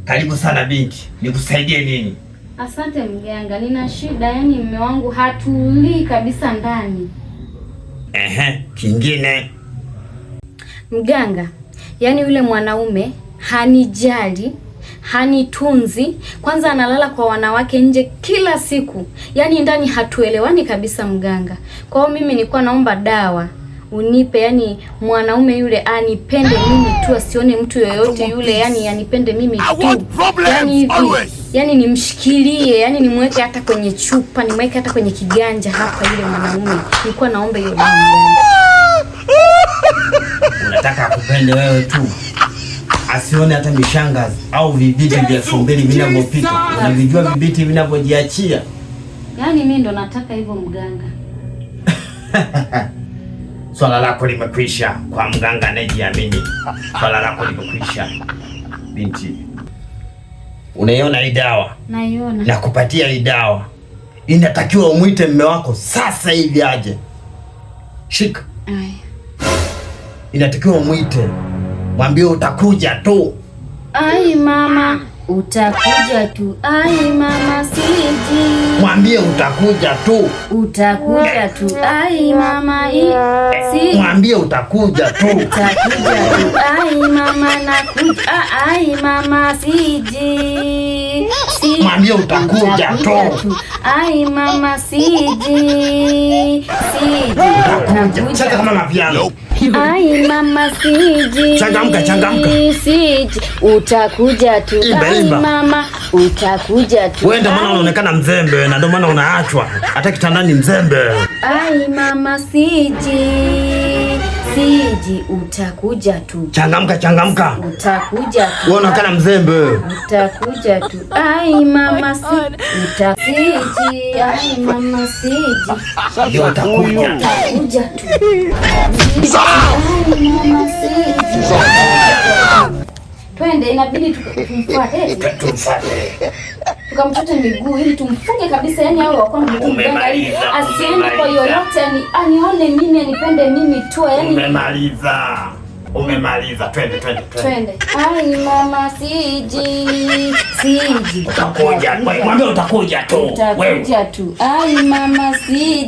Karibu sana binti, nikusaidie nini? Asante mganga, nina shida, yaani mume wangu hatulii kabisa ndani. Kingine? Mganga, yaani yule mwanaume hanijali, hanitunzi, kwanza analala kwa wanawake nje kila siku. Yaani ndani hatuelewani kabisa mganga. Kwa hiyo mimi nilikuwa naomba dawa unipe, yani mwanaume yule anipende mimi tu, asione mtu yoyote yule, yani anipende mimi tu. Yani hivi, yani nimshikilie, yani nimweke hata kwenye chupa, nimweke hata kwenye kiganja hapa yule mwanaume. Nilikuwa naomba hiyo dawa mganga. Unataka akupende wewe tu, asione hata mishangazi au vibiti vya sombeli vinavyopita. Unavijua vibiti vinavyojiachia? Yani mimi ndo nataka hivyo mganga. Swala lako limekwisha kwa mganga anayejiamini. Swala lako limekwisha. Binti, unaiona hii dawa? Naiona. Nakupatia hii dawa. Inatakiwa umuite mume wako sasa hivi aje. Shika. Aya. Inatakiwa umuite. Mwambie utakuja tu. Ai mama, utakuja tu. Ai mama, siji. Mwambie utakuja tu. Utakuja tu. Ai mama, si. Mwambie utakuja tu. Utakuja tu. Ai mama, nakuja. Ai mama, siji. Si. Mwambie utakuja tu. Ai mama, siji. Siji. Utakuja. Cheza kama mapiano. Ai mama, siji. Changamka, changamka. Siji. Utakuja tu. Ai mama, utakuja tu. Wewe ndio maana unaonekana mzembe na ndio maana unaachwa. Hata kitandani mzembe. Ai mama, siji. Siji, utakuja tu. Changamka, changamka. Utakuja tu. Wewe unaonekana mzembe. Utakuja tu. Ai mama, siji. Ai mama, siji. Ndio utakuja. Utakuja tu. Ai mama, siji. Twende, inabidi tumfuate. Tukamchote miguu ili tumfunge kabisa, yani awe wa kwangu mguu mganga, ili asiende kwa yoyote, anione mimi, anipende mimi tu, yani. Umemaliza. Twende. Ai mama, siji. Utakuja. Mwambie utakuja tu. Utakuja tu. Ai mama, siji.